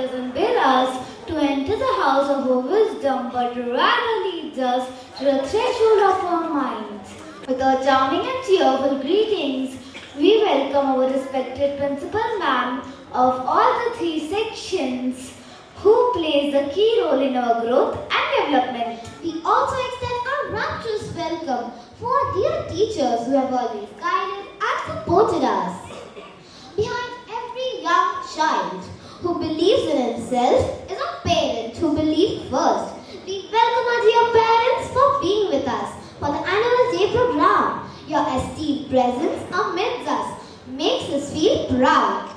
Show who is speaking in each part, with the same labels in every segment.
Speaker 1: doesn't bid us to enter the house of our wisdom, but rather leads us to the threshold of our minds. With our charming and cheerful greetings, we welcome our respected principal ma'am of all the three sections who plays a key role in our growth and development.
Speaker 2: We also extend our rapturous welcome for our dear teachers who have always guided and supported us. Behind every young child who believes in himself is a parent who believes first. We welcome our dear parents for being with us for the annual day program. Your esteemed presence amidst us makes us feel proud.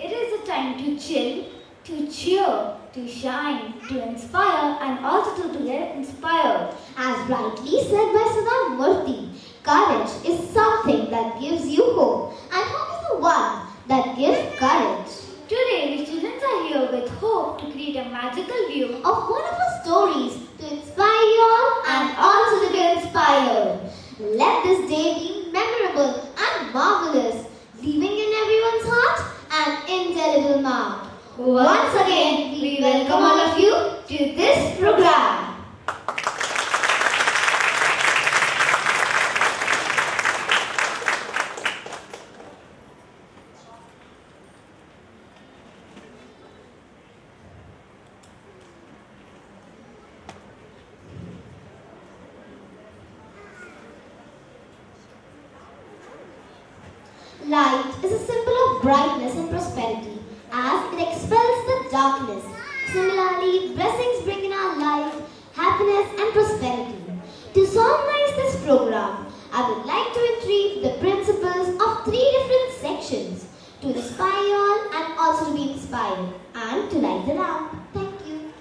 Speaker 1: It is a time to chill, to cheer, to shine, to inspire, and also to get inspired.
Speaker 2: As rightly said by Sudha Murthy, courage is something that gives you hope, and hope is the one that gives courage.
Speaker 1: Today, we students are here with hope to create a magical view
Speaker 2: Of one of our stories to inspire you all and also to get inspired. Let this day be memorable and marvelous, leaving in everyone's heart an indelible mark. Once again, we welcome all of you to this program. Light is a symbol of brightness and prosperity as it expels the darkness. Similarly, blessings bring in our life happiness and prosperity. To solemnize this program, I would like to entreat the principals of three different sections to inspire you all and also to be inspired and to light the lamp. Thank you.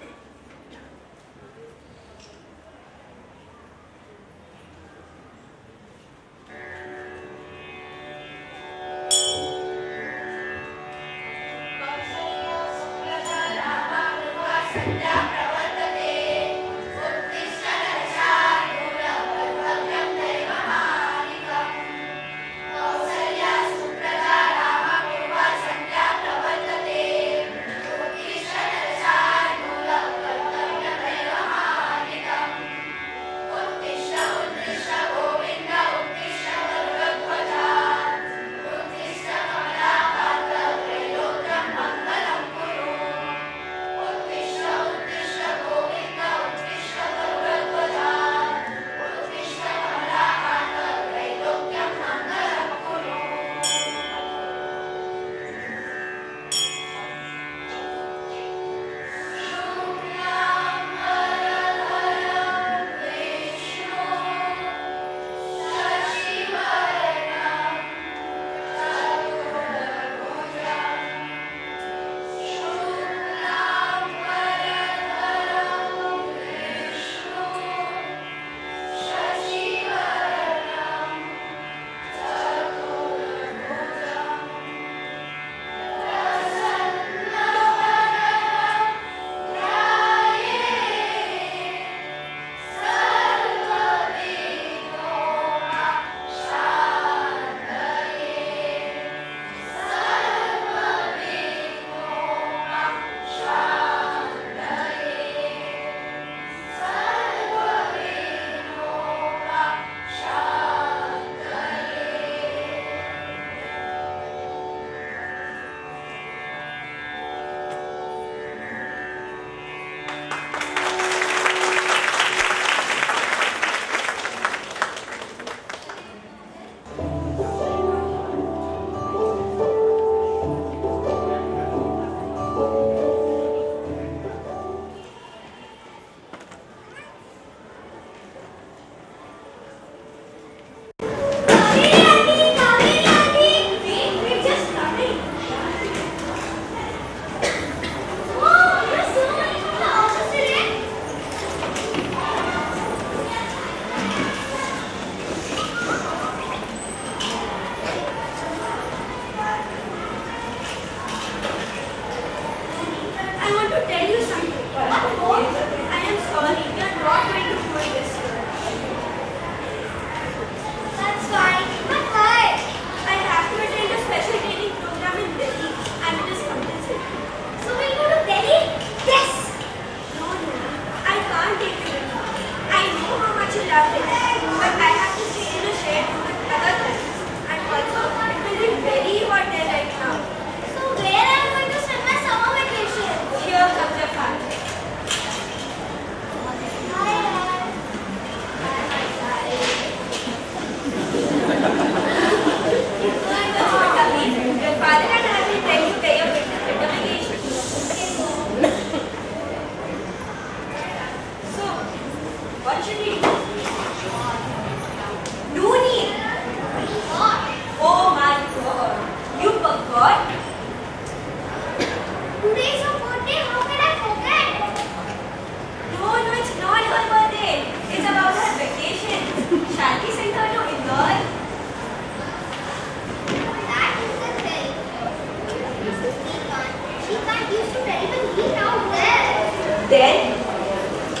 Speaker 3: What should we do? No need.
Speaker 2: What?
Speaker 3: Oh my God. You forgot?
Speaker 2: Today's her birthday. How can I forget?
Speaker 3: No, it's not her birthday. It's about her vacation. Shall we send her to Indore?
Speaker 2: That is the thing. She can't use to terrible heat out there.
Speaker 3: Then,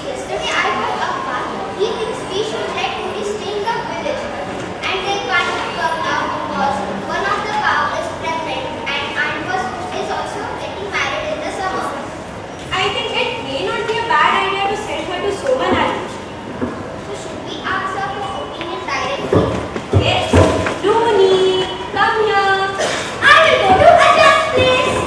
Speaker 2: Yesterday I got a car. He thinks we should let Puri stay in the village. And they can't come now because one of the cow is pregnant and Anva's is also getting married in the summer.
Speaker 3: I think it may not be a bad idea to send her to Somanali.
Speaker 2: So should we ask her for opinion directly?
Speaker 3: Yes. Nooni, come here.
Speaker 2: I will go to Ajah's place.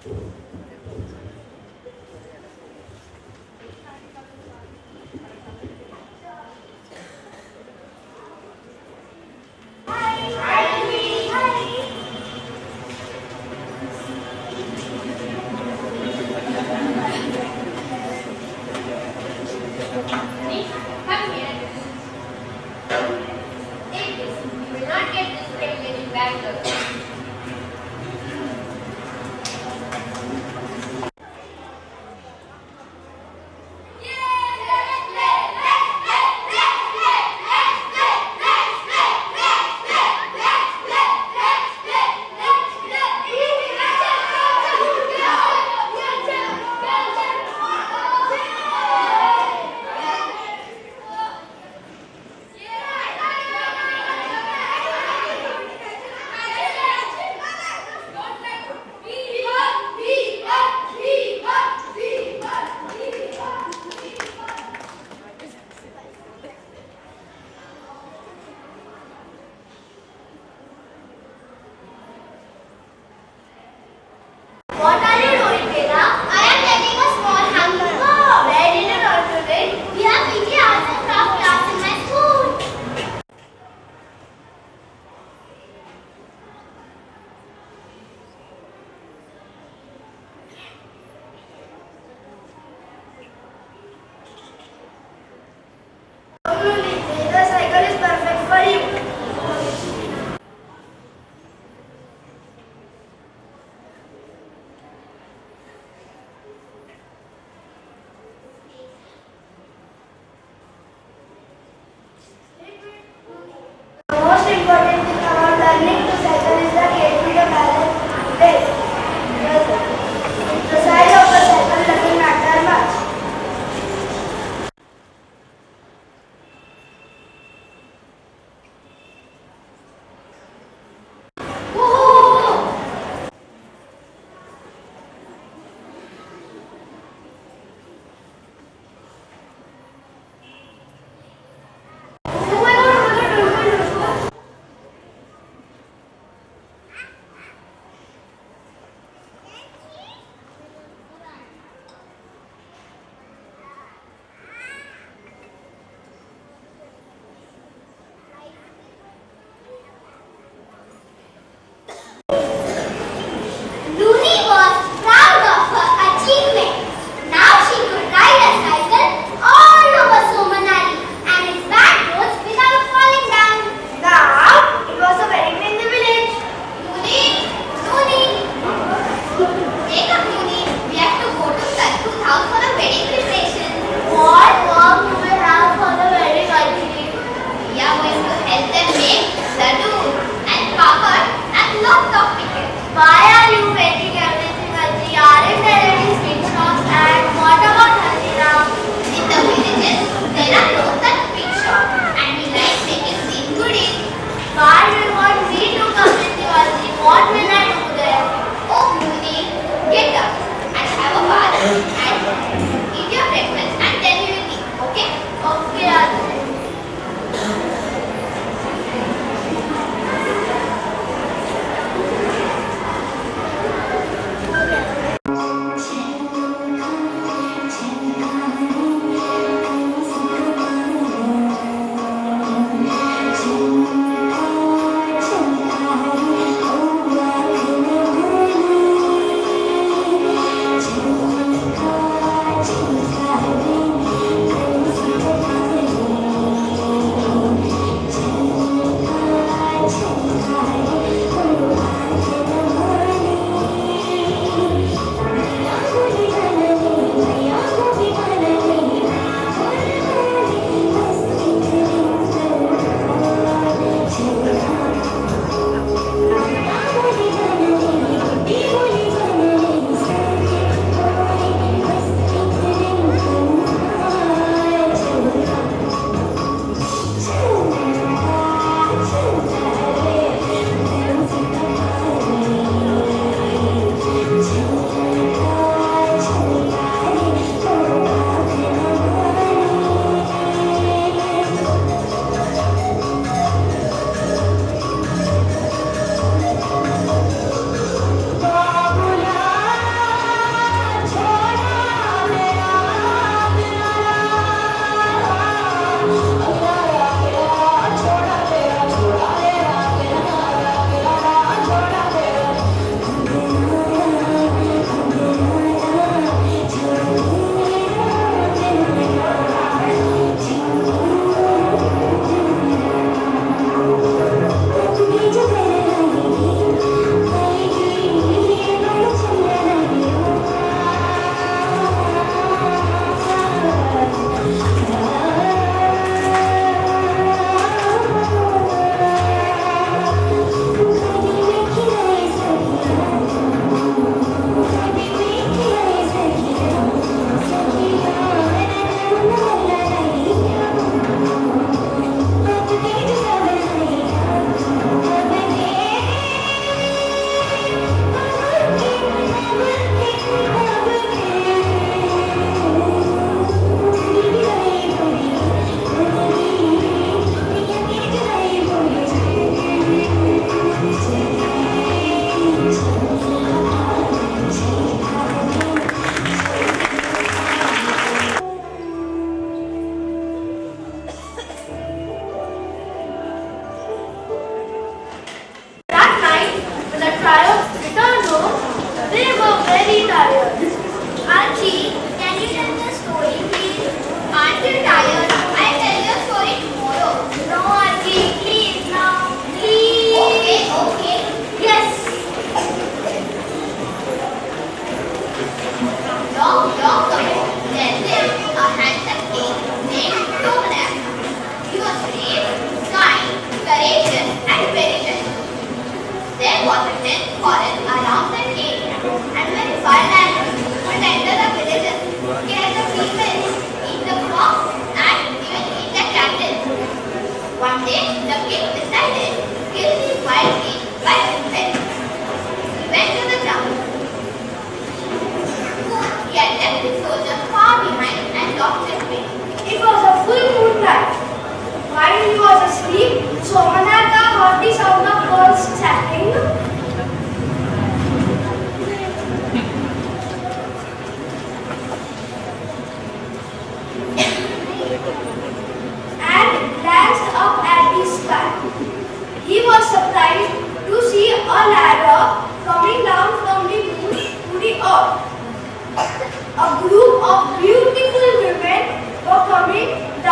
Speaker 4: Come here. Take this. You will not get this privilege in Bangalore.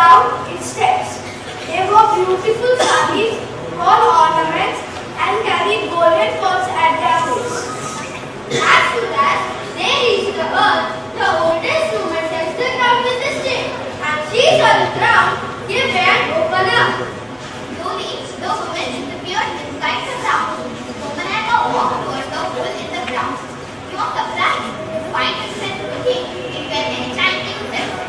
Speaker 3: down its steps. They wore beautiful saris, all ornaments, and carried golden pots at their waists. As soon as they reached the earth, the oldest woman touched the ground with a stick, and she saw the ground give way and open up.
Speaker 2: Slowly, the woman disappeared inside the ground. The woman had to walk towards the hole in the ground. He was surprised to find himself looking into an enchanting temple.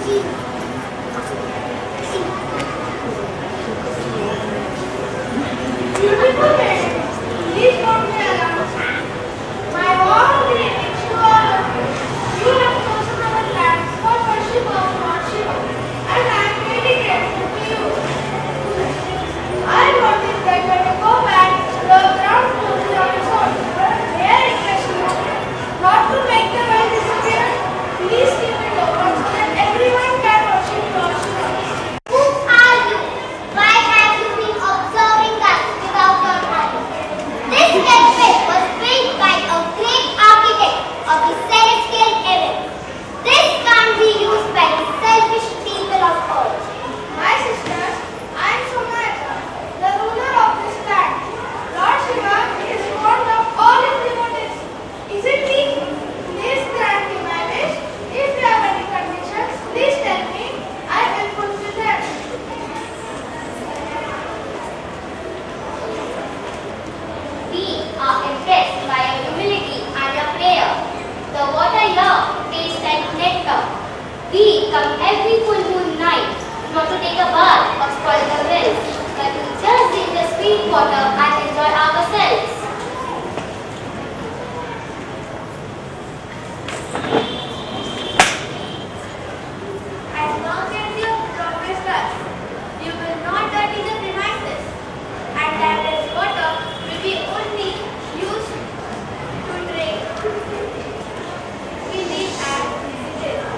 Speaker 3: Beautiful lady, please don't be alarmed. My warm greetings to all of you. You have chosen our land for worship of Lord Shiva, and I am very grateful to you. I noticed that when you go back, the ground closes on its own. May I request you not to make the well disappear? Please keep it open so that everyone can worship Lord Shiva.
Speaker 2: Who are you? Why have you been observing us without your eyes? This temple was built by a great architect of the celestial heaven. This can't be used by the selfish people of earth.
Speaker 3: My sisters, I am Somayata, the ruler of this land. Lord Shiva is fond of all his devotees. Is it me? Please grant me my wish. If you have any conditions, please tell me. I will fulfill them.
Speaker 2: We are impressed by your humility and your prayer. The water here tastes like nectar. We come every full moon night, not to take a bath or spoil the well, but to just drink the sweet water and enjoy ourselves.
Speaker 3: As long as you promise us, you will not dirty the premises, and that this water will be only used to drink. We live as visitors.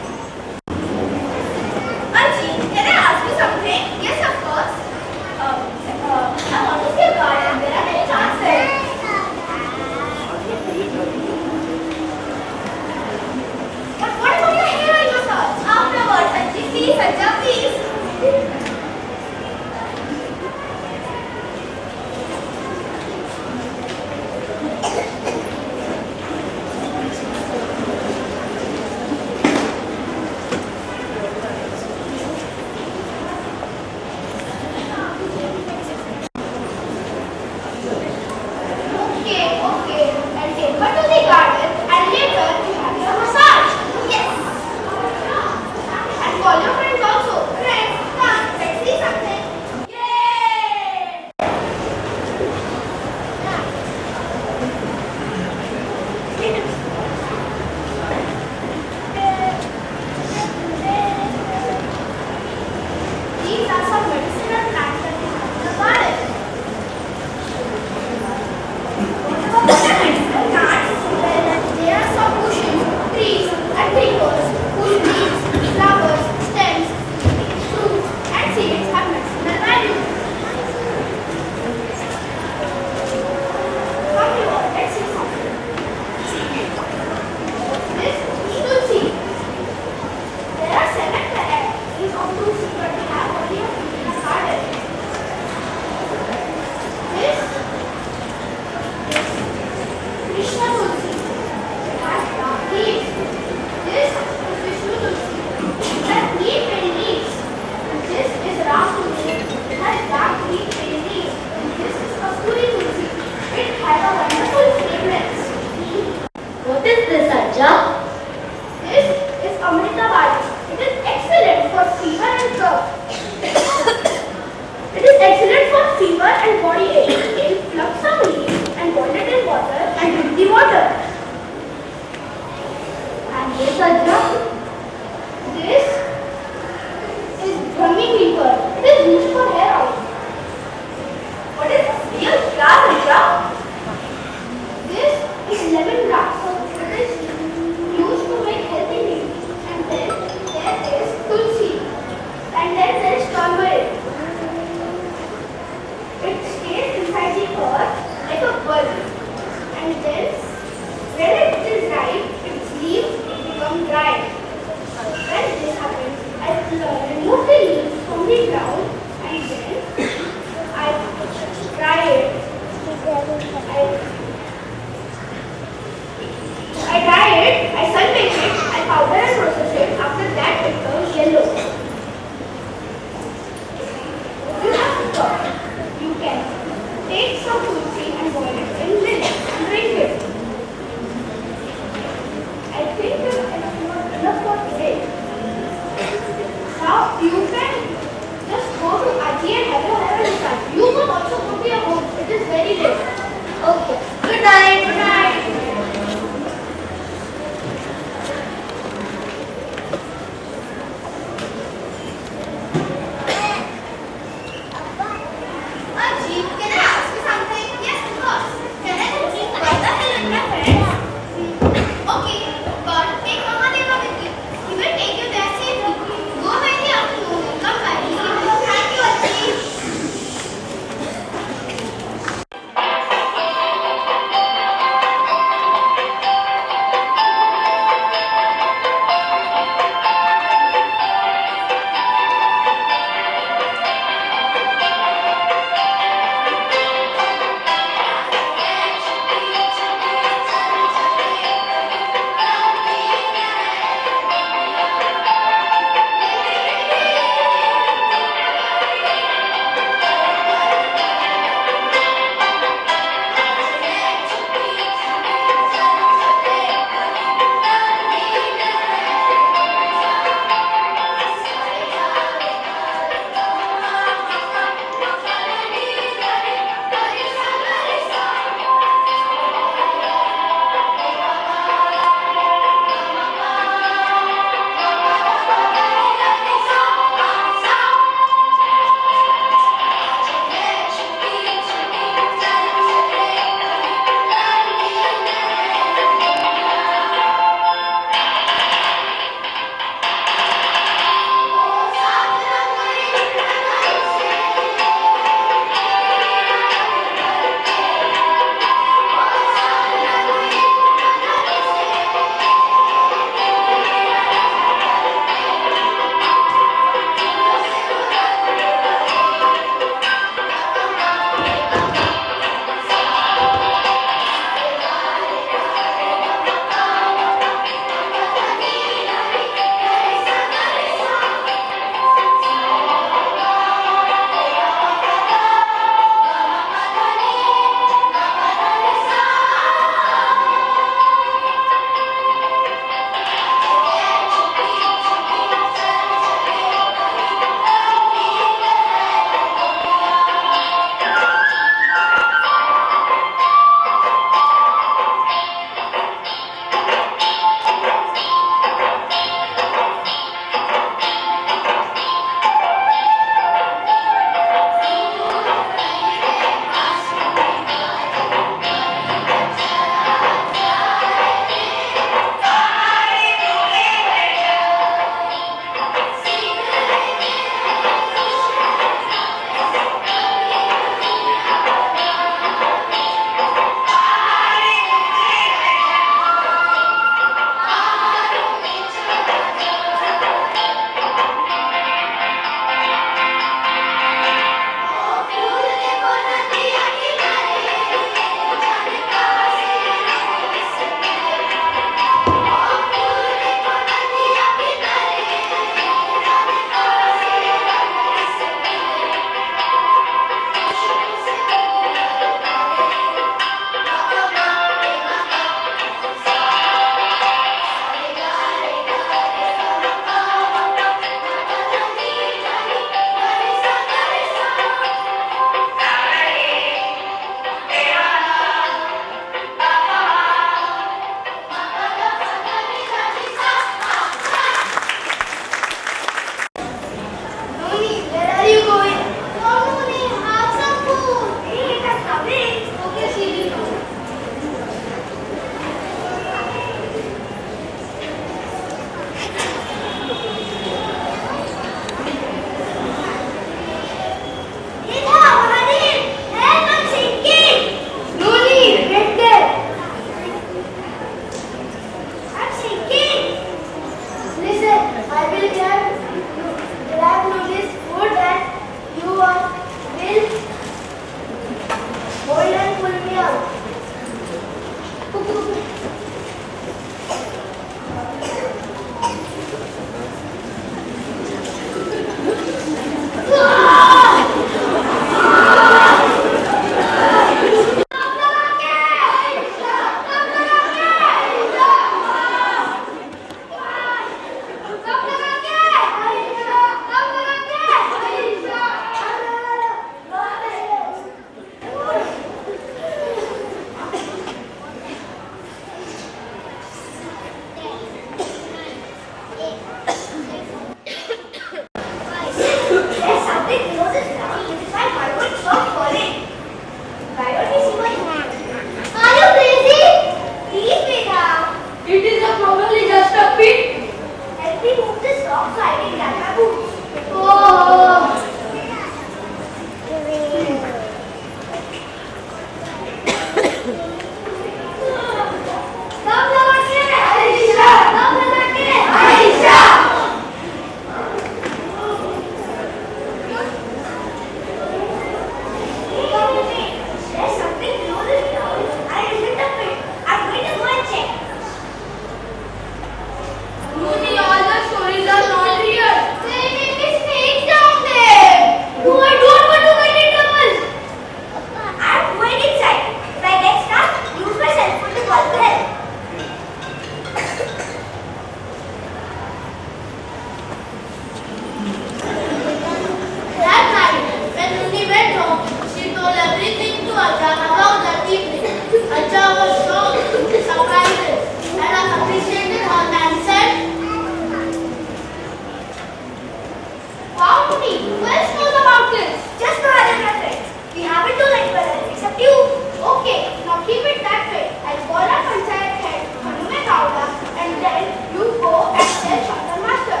Speaker 3: Rooney, who else knows about this? Just no other friends. We haven't to like brothers except you. Okay, now keep it that way. I'll call our panchayat head, Hanuman Gowda, and then you go and tell Shakta Master.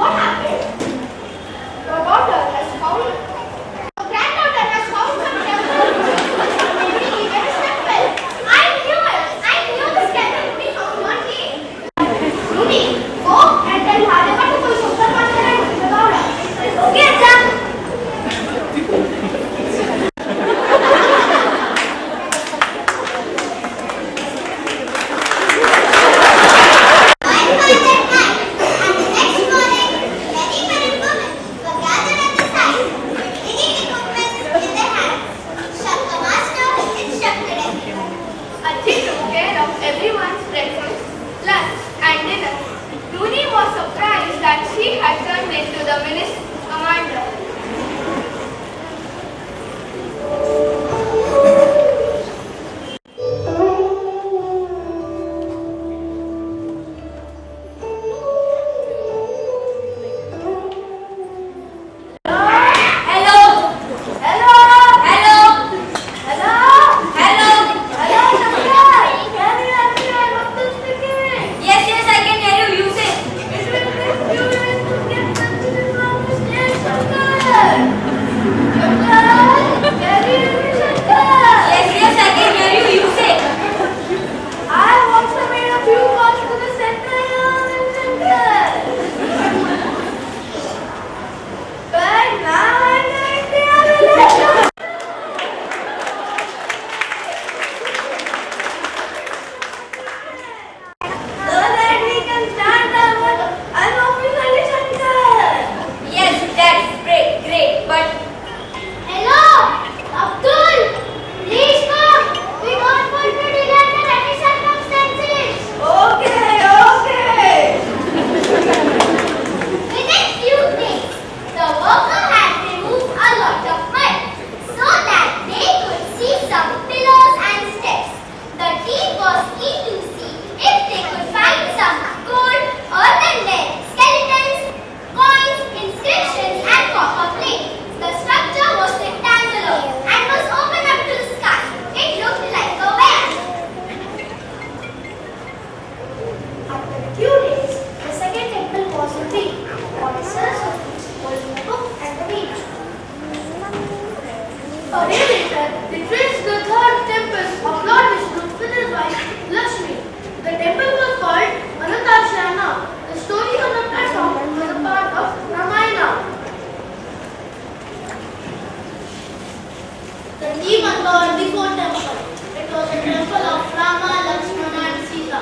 Speaker 3: What happened? Your daughter has found. Your granddaughter has found some temple. Maybe even a temple. I knew it. I knew this temple would be found one day. Rooney, go and tell Radhika to call Shakta Master and Hanuman Gowda. Okay, Ajahn. Ajit took care of everyone's breakfast, lunch and dinner. Rooney was surprised that she had turned into the minister commander. A day later, they traced the third temple of Lord Vishnu with his wife Lakshmi. The temple was called Anantashayana. The story on the platform was a part of Ramayana. The team uncovered the fourth temple. It was a temple of Rama, Lakshmana and Sita.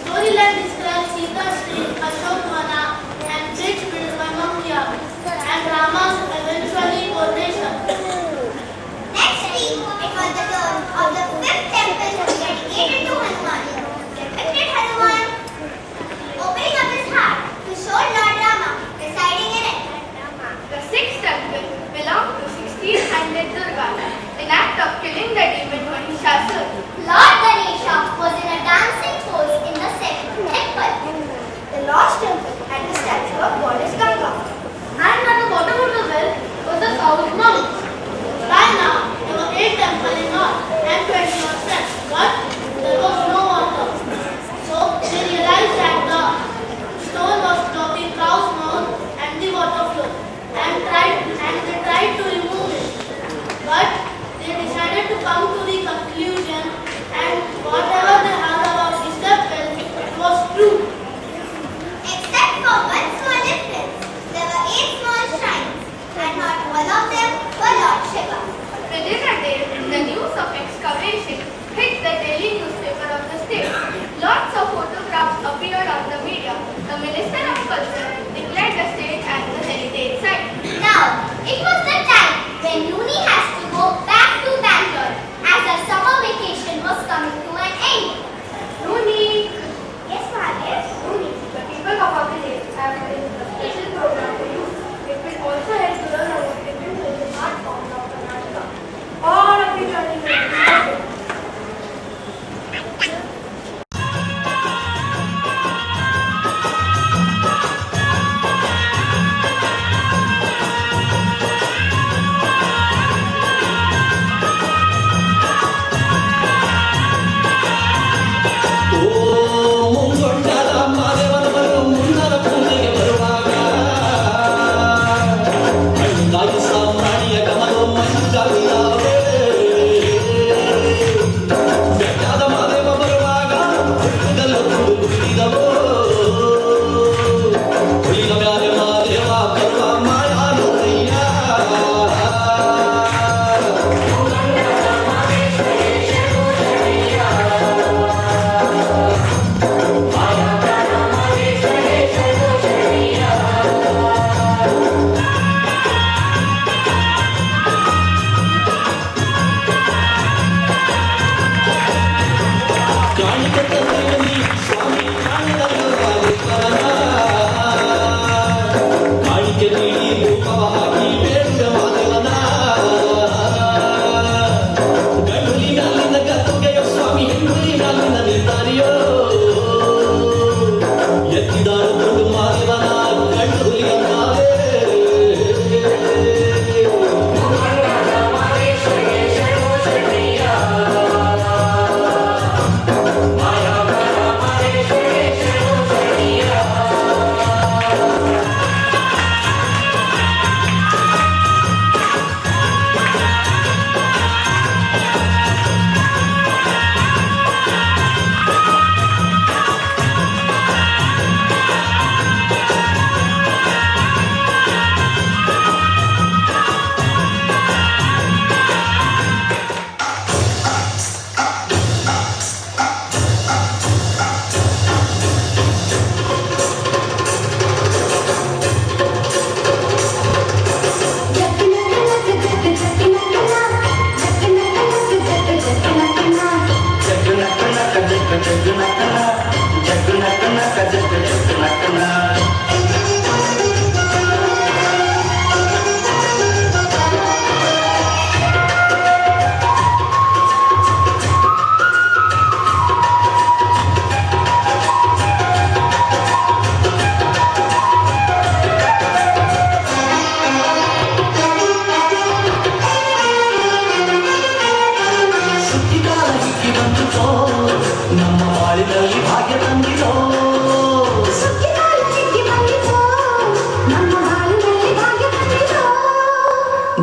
Speaker 3: Storyline describes Sita's stay in Ashokvana and bridge built by Maurya and Rama's eventually coronation.
Speaker 2: Next week, it was the turn of the fifth temple dedicated to Hanuman. Depicted Hanuman opening up his heart to show Lord Rama residing in it.
Speaker 3: The sixth temple belonged to 1600 Durga, an act of killing the demon Mahishasur.
Speaker 2: Lord Ganesha was in a dancing pose in the seventh temple.
Speaker 3: The last temple had the statue of goddess Ganga. And at the bottom of the well was the cow's mouth.
Speaker 1: By now, there were 8 temples in all and 21 steps, but there was no water. So they realized that the stone was blocking cow's mouth and the water flow, and they tried to remove it. But they decided to come to the conclusion, and whatever they heard about this temple, it was true.
Speaker 2: Except for one small difference, there were 8 small shrines, and not all of them were Lord Shiva.
Speaker 3: Within a day, the news of excavation hit the daily newspaper of the state. Lots of photographs appeared on the media. The Minister of Culture declared the state as a heritage site.
Speaker 2: Now, it was the time when Rooney has to go back to Bangalore as her summer vacation was coming to an end.
Speaker 3: Rooney,
Speaker 2: Yes, ma'am.
Speaker 3: yes, Rooney, the people of our village have a special program for you. It will also help you learn about different religious art forms of Karnataka. All of you joining me.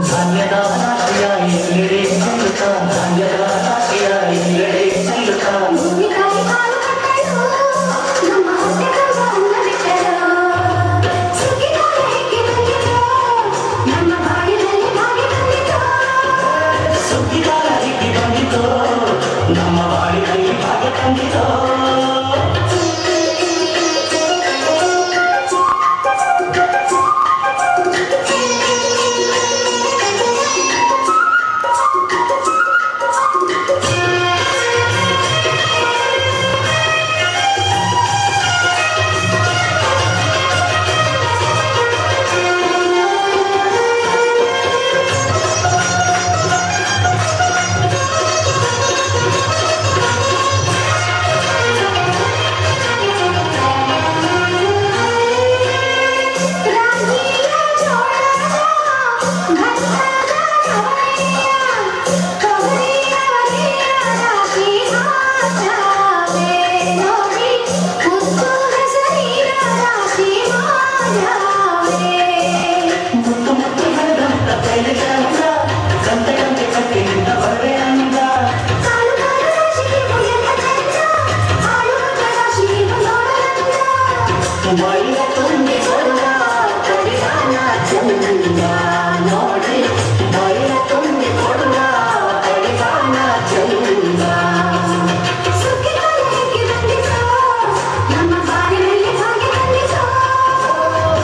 Speaker 5: ಧಾನ್ಯದ ರಾಶಿಯ ಎಲ್ಲೆಡೆ ಚೆಲ್ಲುತ್ತಾ ಧಾನ್ಯದ ರಾಶಿಯ ಎಲ್ಲೆಡೆ ಚೆಲ್ಲುತ್ತಾ
Speaker 2: ಭೂಮಿಗಾಗಿ ಹಾಲು ಕಟ್ಟಲು ನಮ್ಮ ಹೊಟ್ಟೆ ತುಂಬ ಅನ್ನ ಬಿಟ್ಟರು ಸುಗ್ಗಿಕಾಲ ಹೇಗೆ ಬಂದಿತು ನಮ್ಮ ಬಾಳಿನಲ್ಲಿ ಭಾಗ್ಯ ಬಂದಿತು
Speaker 5: ಸುಗ್ಗಿಗಾಲ ಹಿಗ್ಗಿ ಬಂದಿತೋ ನಮ್ಮ ಬಾಳಿನಲ್ಲಿ ಭಾಗ್ಯ ತಂದಿತೋ
Speaker 2: ರಾಗಿಯ ಜೋಳದ ಭತ್ತದ ನವಣೆಯ ತೊಗರಿಯ ವಗೆಯ ರಾಗಿ ಹಾಕವೇ ನೋಡಿ ಉದ್ದು ಹೆಸರಿನ ರಾಶಿ ಮಾಡವೇ
Speaker 5: ಮುತ್ತು ಮುತ್ತು ಬೆಳೆದಂತ ಬೆಳೆ ಚಂದ ಗಂಟೆಗಂಟೆ ಕಟ್ಟಿನಿಂದ ಬರವೆ ಅಂದ
Speaker 2: ಕಾಲು ಕಾಲು ರಾಶಿಗೆ ಮುಗಿಯಲ್ಲ ಚಂದ ಆಳುವಂತ ರಾಶಿಗೆ ನೋಡಲಂದ
Speaker 5: ಮೈಯ ತುಂಬಿಕೊಂಡ ಕಡಿದಾನ ಚಂದ ನೋಡಿ ಮೈಯ ತುಂಬಿಕೊಂಡ ಕಡಿದಾನ ಚಂದ
Speaker 2: ಸುಗ್ಗಿಕಾಲ ಹೇಗೆ ಬಂದಿತು ನಮ್ಮ ಬಾಳಿನಲ್ಲಿ ಭಾಗ್ಯ ಬಂದಿತು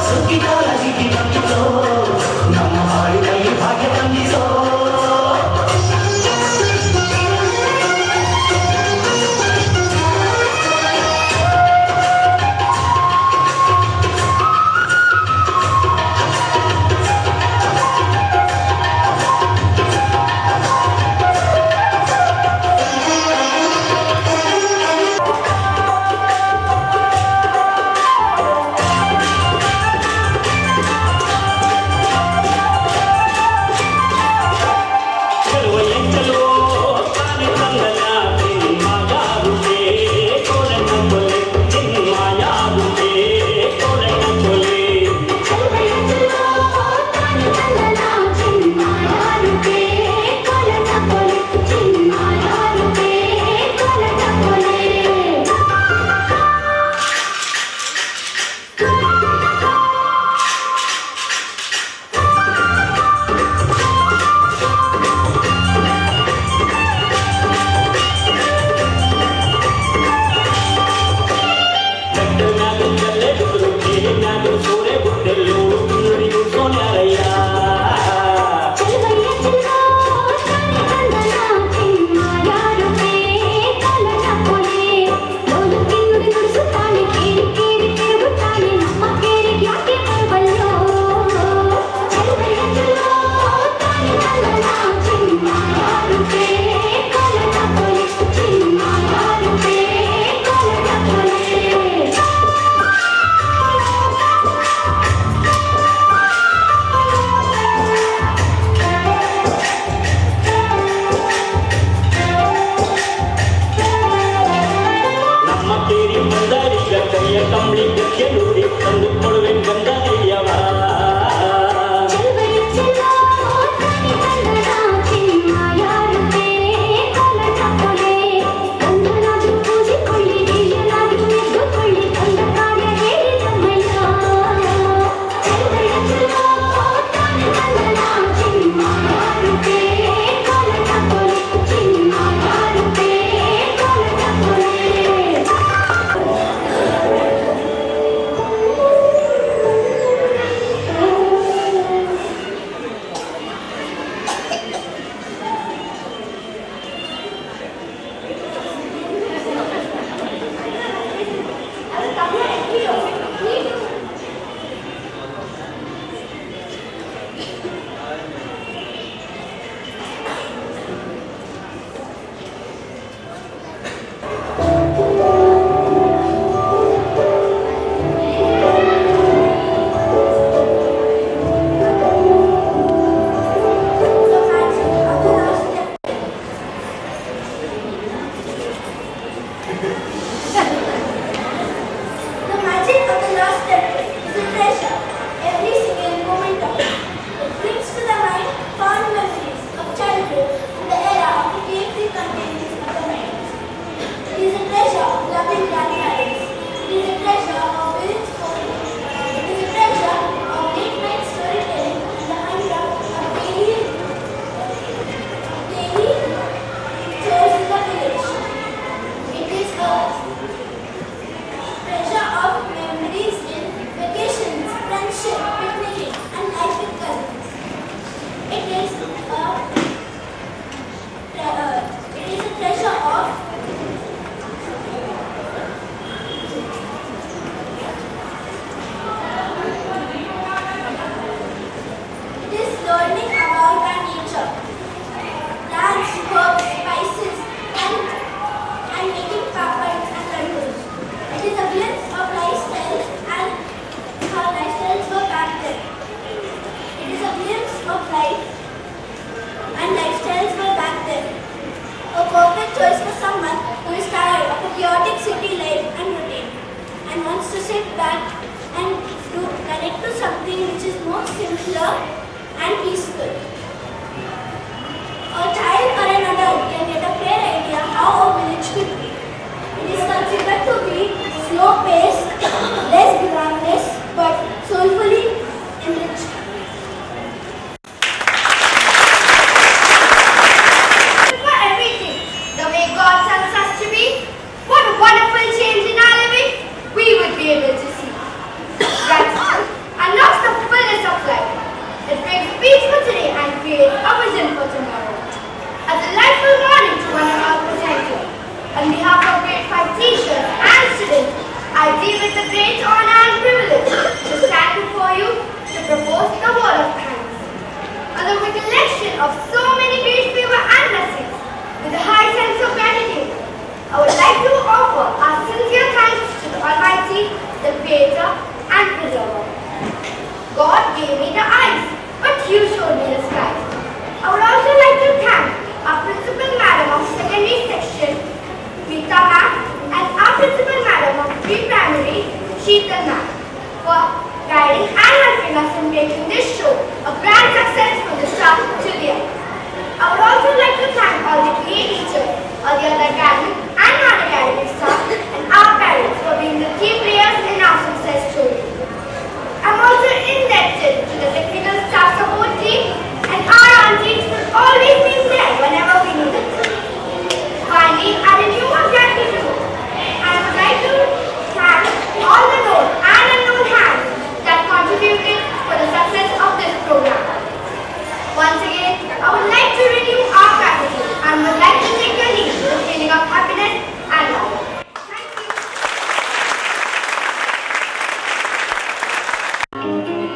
Speaker 5: ಸುಗ್ಗಿಗಾಲ ಹಿಗ್ಗಿ ಬಂದಿತೋ ನಮ್ಮ ಬಾಳಿನಲ್ಲಿ ಭಾಗ್ಯ ಬಂದಿತೋ ಚಲುವ ಎಂಚಲೋ ತಾನೆ ತಂದನ ಚಿನ್ಮಾಯಾರುತೆ ಕೋಲನ ಕೊಲೆ ಚಿನ್ಮಾಯಾರುತೆ ಕೋಲನ ಕೊಲೆ ಬೆಟ್ಟನಾಗ ಕಲ್ಲೆ ಬಿದ್ರು ನೀರಿನಾಗ ಸೂರೆ ಬುಟ್ಟೆಲ್ಲೂ ನುಡಿಯು ಸೋನ್ಯಾರಯ್ಯ ನಮ್ಮ ಕೇರಿ ಬಂದರಿಗ ಕೈಯ ಕಂಬಳಿಗೆ ಕೆಳುಡಿ ತಂದು ಕೊಡುವೆ ಗಂಧದಯ್ಯವ
Speaker 3: The magic of the last step is a treasure. Every single moment of it brings gave me the eyes, but you showed me the skies. I would also like to thank our Principal Madam of Secondary Section, Meeta Ma'am, and our Principal Madam of Pre-Primary, Sheetal Ma'am, for guiding and helping us in making this show a grand success from the start till the end. I would also like to thank all the PA teachers, all the other academic and non-academic staff, and our parents for being the key players in our success story. I'm also indebted to the technical staff support team and our aunties for always being there whenever we needed them. Finally, I renew my gratitude. I would like to thank all the known and unknown hands that contributed for the success of this program. Once again, I would like to renew our gratitude and would like to take your leave with a feeling of happiness and love. Thank you.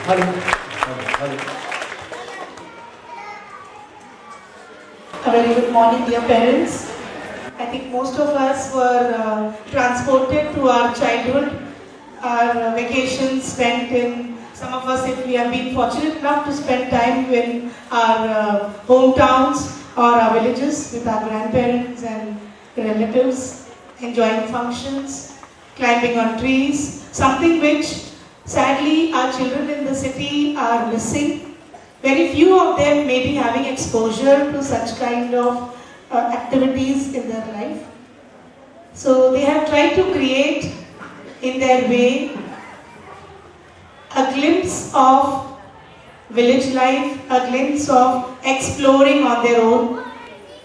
Speaker 5: Hari.
Speaker 6: A very good morning, dear parents. I think most of us were transported to our childhood, our vacations spent in, some of us, if we have been fortunate enough to spend time in our hometowns or our villages with our grandparents and relatives, enjoying functions, climbing on trees, something which sadly our children in the city are missing. Very few of them may be having exposure to such kind of activities in their life. So they have tried to create in their way a glimpse of village life, a glimpse of exploring on their own,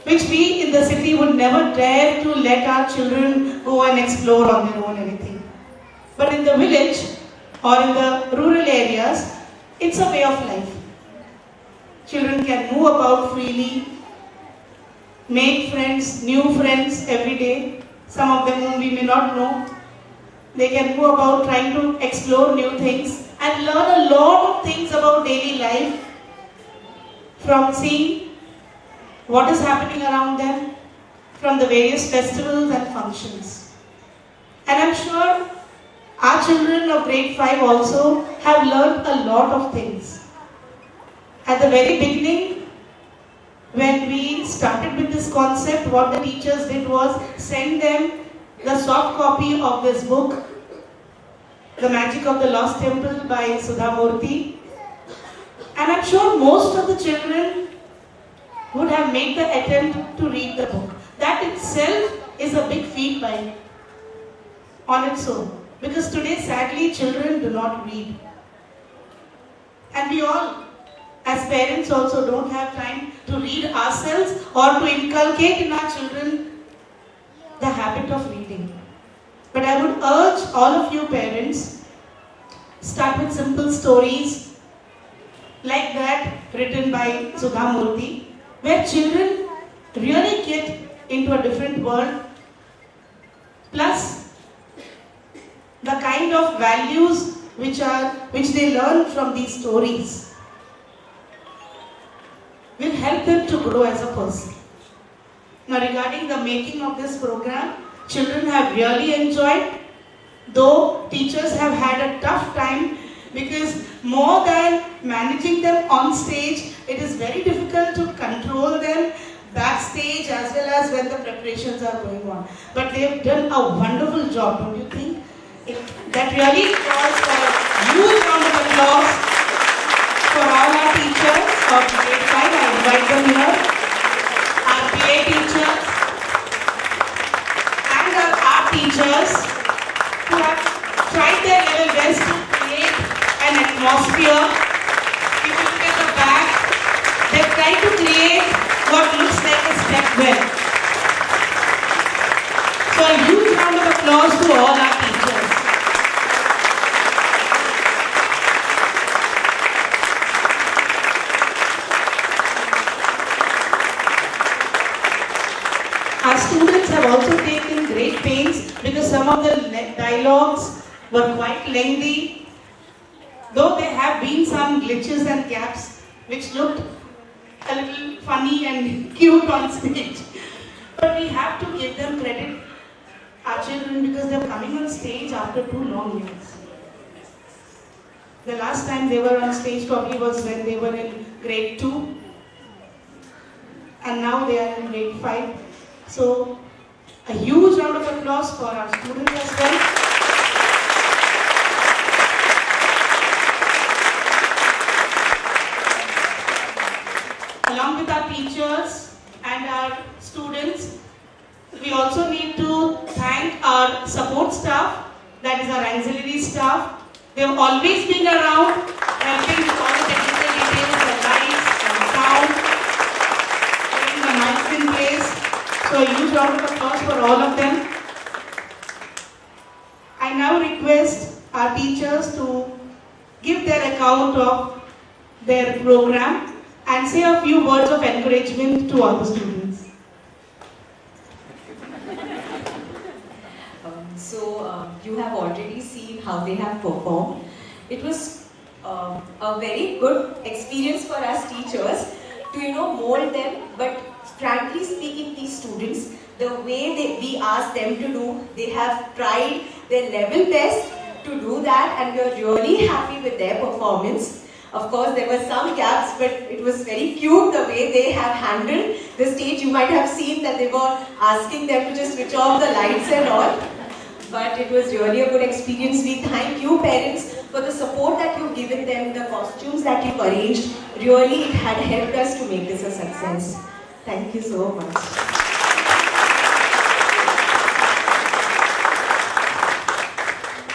Speaker 6: which we in the city would never dare to let our children go and explore on their own anything. But in the village or in the rural areas, it's a way of life. Children can move about freely, make friends, new friends every day. Some of them whom we may not know. They can move about trying to explore new things and learn a lot of things about daily life from seeing what is happening around them, from the various festivals and functions. And I'm sure our children of grade 5 also have learned a lot of things. At the very beginning, when we started with this concept, what the teachers did was send them the soft copy of this book, The Magic of the Lost Temple by Sudha Murthy. And I'm sure most of the children would have made the attempt to read the book. That itself is a big feat on its own. Because today, sadly, children do not read. And we all, as parents, also don't have time to read ourselves or to inculcate in our children the habit of reading. But I would urge all of you parents, start with simple stories like that written by Sudha Murthy, where children really get into a different world, plus the kind of values which they learn from these stories will help them to grow as a person. Now, regarding the making of this program, children have really enjoyed, though teachers have had a tough time because more than managing them on stage, it is very difficult to control them backstage as well as when the preparations are going on. But they have done a wonderful job, don't you think? That really calls for a huge round of applause for all our teachers of grade 5. I invite them here. Our PA teachers and our art teachers who have tried their level best to create an atmosphere. If you look at the back, they've tried to create what looks like a step well. So a huge round of applause to all our teachers. Our students have also taken great pains because some of the dialogues were quite lengthy, though there have been some glitches and gaps which looked a little funny and cute on stage. But we have to give them credit, our children, because they're coming on stage after 2 long years. The last time they were on stage probably was when they were in grade 2, and now they are in grade 5. So, a huge round of applause for our students as well. Along with our teachers and our students, we also need to thank our support staff, that is our auxiliary staff. They have always been around, helping with all the technical details, the lights, the sound, getting the mics in place. So a huge round of applause for all of them. I now request our teachers to give their account of their program and say a few words of encouragement to all the students.
Speaker 7: You have already seen how they have performed. It was a very good experience for us teachers to mold them. But frankly speaking, these students, the way we ask them to do, they have tried their level best to do that, and we are really happy with their performance. Of course, there were some gaps, but it was very cute the way they have handled the stage. You might have seen that they were asking them to just switch off the lights and all. But it was really a good experience. We thank you, parents, for the support that you've given them, the costumes that you've arranged. Really, it had helped us to make this a success. Thank you so much.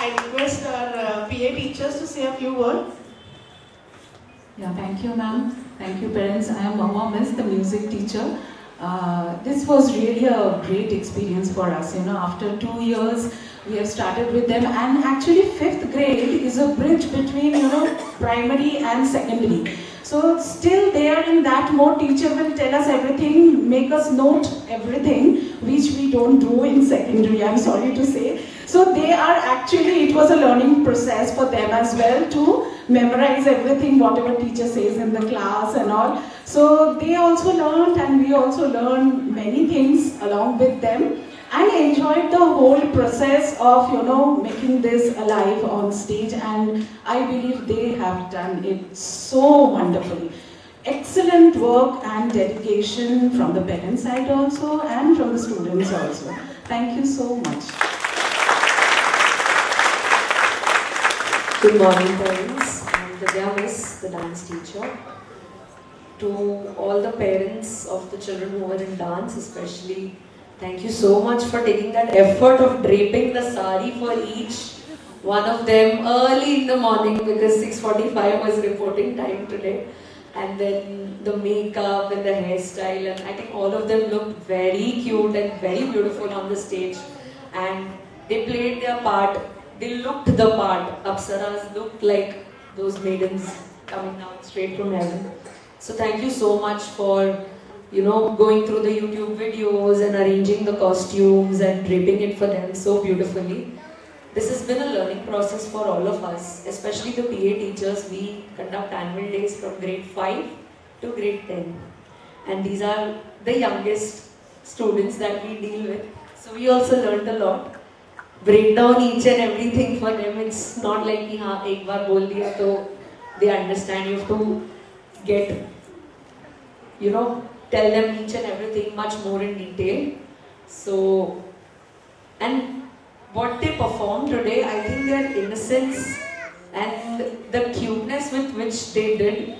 Speaker 6: I request our PA teachers to say a few words.
Speaker 8: Yeah, thank you, ma'am. Thank you, parents. I am Mama Miss, the music teacher. This was really a great experience for us. After 2 years, we have started with them, and actually 5th grade is a bridge between, primary and secondary. So still there in that mode, teacher will tell us everything, make us note everything, which we don't do in secondary, I'm sorry to say. So they are actually, it was a learning process for them as well to memorize everything, whatever teacher says in the class and all. So they also learned, and we also learned many things along with them, and enjoyed the whole process of, making this alive on stage, and I believe they have done it so wonderfully. Excellent work and dedication from the parent side also, and from the students also. Thank you so much.
Speaker 9: Good morning, parents. I'm Divya Miss, the dance teacher. To all the parents of the children who are in dance, especially, thank you so much for taking that effort of draping the sari for each one of them early in the morning, because 6:45 was reporting time today. And then the makeup and the hairstyle, and I think all of them looked very cute and very beautiful on the stage. And they played their part. They looked the part. Apsaras looked like those maidens coming down straight from heaven. So thank you so much for, going through the YouTube videos and arranging the costumes and draping it for them so beautifully. This has been a learning process for all of us, especially the PA teachers. We conduct annual days from grade 5 to grade 10. And these are the youngest students that we deal with. So we also learned a lot. Break down each and everything for them. It's not like कि हाँ एक बार बोल दिया तो they understand. You have to get, tell them each and everything much more in detail. So, and what they performed today, I think their innocence and the cuteness with which they did.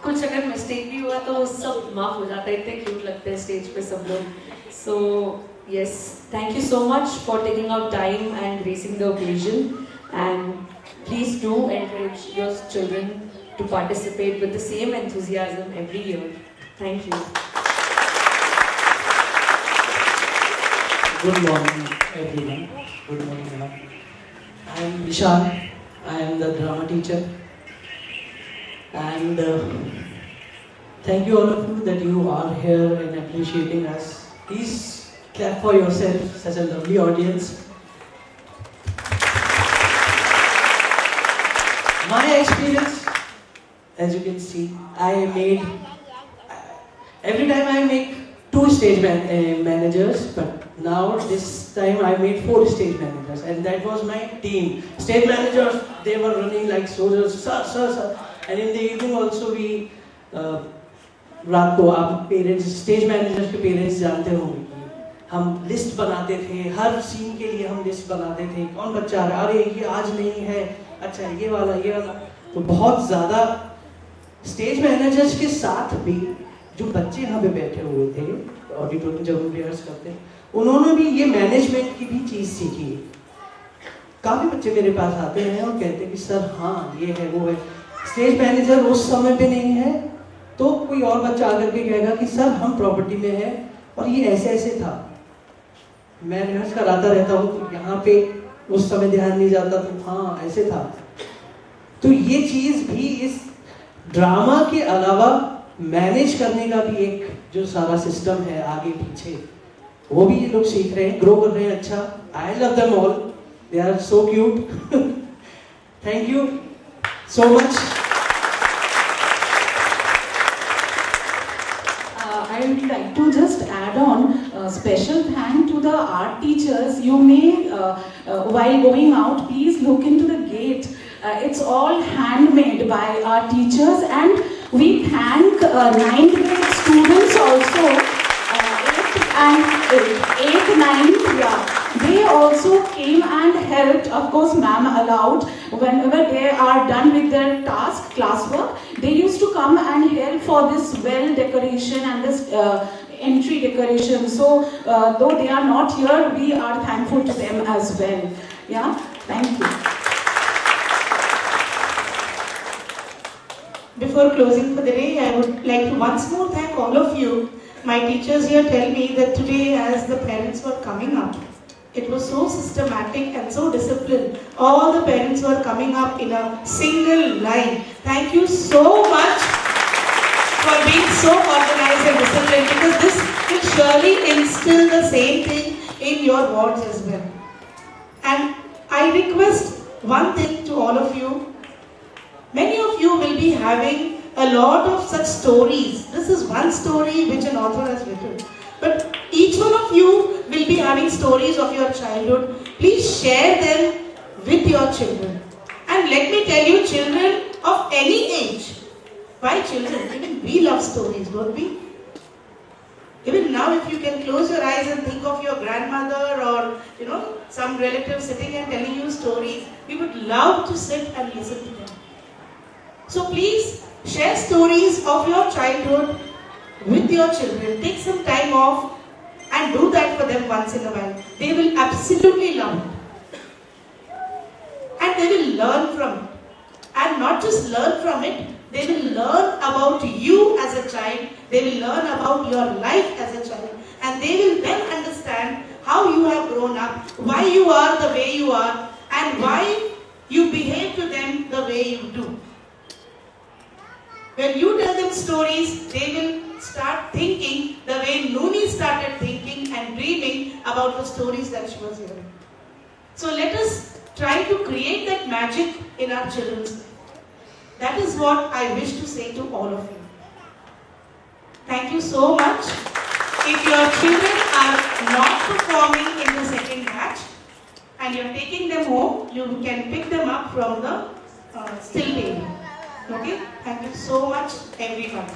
Speaker 9: कुछ अगर mistake भी हुआ तो सब माफ हो जाता है, इतने cute लगते हैं stage पे सब लोग. So yes, thank you so much for taking out time and gracing the occasion. And please do encourage your children to participate with the same enthusiasm every year. Thank you.
Speaker 10: Good morning, everyone. Good morning, madam. I am Vishal. I am the drama teacher. And thank you all of you that you are here and appreciating us. Please clap for yourself, such a lovely audience. My experience, as you can see, every time I make 2 stage managers, but now this time I made 4 stage managers, and that was my team. Stage managers, they were running like soldiers, sir. And in the evening also we, रात को आप parents, stage managers के parents जानते होंगे कि हम list बनाते थे, हर सीन के लिए हम लिस्ट बनाते थे, कौन बच्चा आ रहा है, अरे ये आज नहीं है, अच्छा ये वाला, तो बहुत ज़्यादा स्टेज मैनेजर्स के साथ भी जो बच्चे यहाँ पे बैठे हुए थे ऑडिटोरियम जब हम रिहर्स करते हैं, उन्होंने भी ये मैनेजमेंट की भी चीज़ सीखी है. काफ़ी बच्चे मेरे पास आते हैं और कहते हैं कि सर हाँ ये है वो है. स्टेज मैनेजर उस समय पे नहीं है तो कोई और बच्चा आकर के कहेगा कि सर हम प्रॉपर्टी में है और ये ऐसे ऐसे था. मैं रिहर्स कराता रहता हूँ तो यहाँ पे उस समय ध्यान नहीं जाता तो हाँ ऐसे था. तो ये चीज़ भी इस ड्रामा के अलावा मैनेज करने का भी एक जो सारा सिस्टम है आगे पीछे, वो भी ये लोग सीख रहे हैं, ग्रो कर रहे हैं. अच्छा, I love them all, they are so cute. Thank you. so much.
Speaker 8: I would like to just add on a special thank to the art teachers. You may, while going out, please look into the gate. It's all handmade by our teachers, and we thank 9th grade students also, 8th, 9th, yeah. They also came and helped. Of course, ma'am allowed. Whenever they are done with their task, classwork, they used to come and help for this well decoration and this entry decoration. So, though they are not here, we are thankful to them as well. Yeah, thank you.
Speaker 6: Before closing for the day, I would like to once more thank all of you. My teachers here tell me that today, as the parents were coming up, it was so systematic and so disciplined. All the parents were coming up in a single line. Thank you so much for being so organized and disciplined, because this will surely instill the same thing in your wards as well. And I request one thing to all of you. Many of you will be having a lot of such stories. This is one story which an author has written. But each one of you will be having stories of your childhood. Please share them with your children. And let me tell you, children of any age, why children? Even we love stories, don't we? Even now, if you can close your eyes and think of your grandmother or some relative sitting and telling you stories, we would love to sit and listen to them. So please share stories of your childhood with your children. Take some time off and do that for them once in a while. They will absolutely love it. And they will learn from it. And not just learn from it, they will learn about you as a child. They will learn about your life as a child. And they will then understand how you have grown up, why you are the way you are, and why you behave to them the way you do. When you tell them stories, they will start thinking the way Nooni started thinking and dreaming about the stories that she was hearing. So let us try to create that magic in our children's life. That is what I wish to say to all of you. Thank you so much. If your children are not performing in the second batch and you are taking them home, you can pick them up from the still table. Okay? Thank you so much, everyone.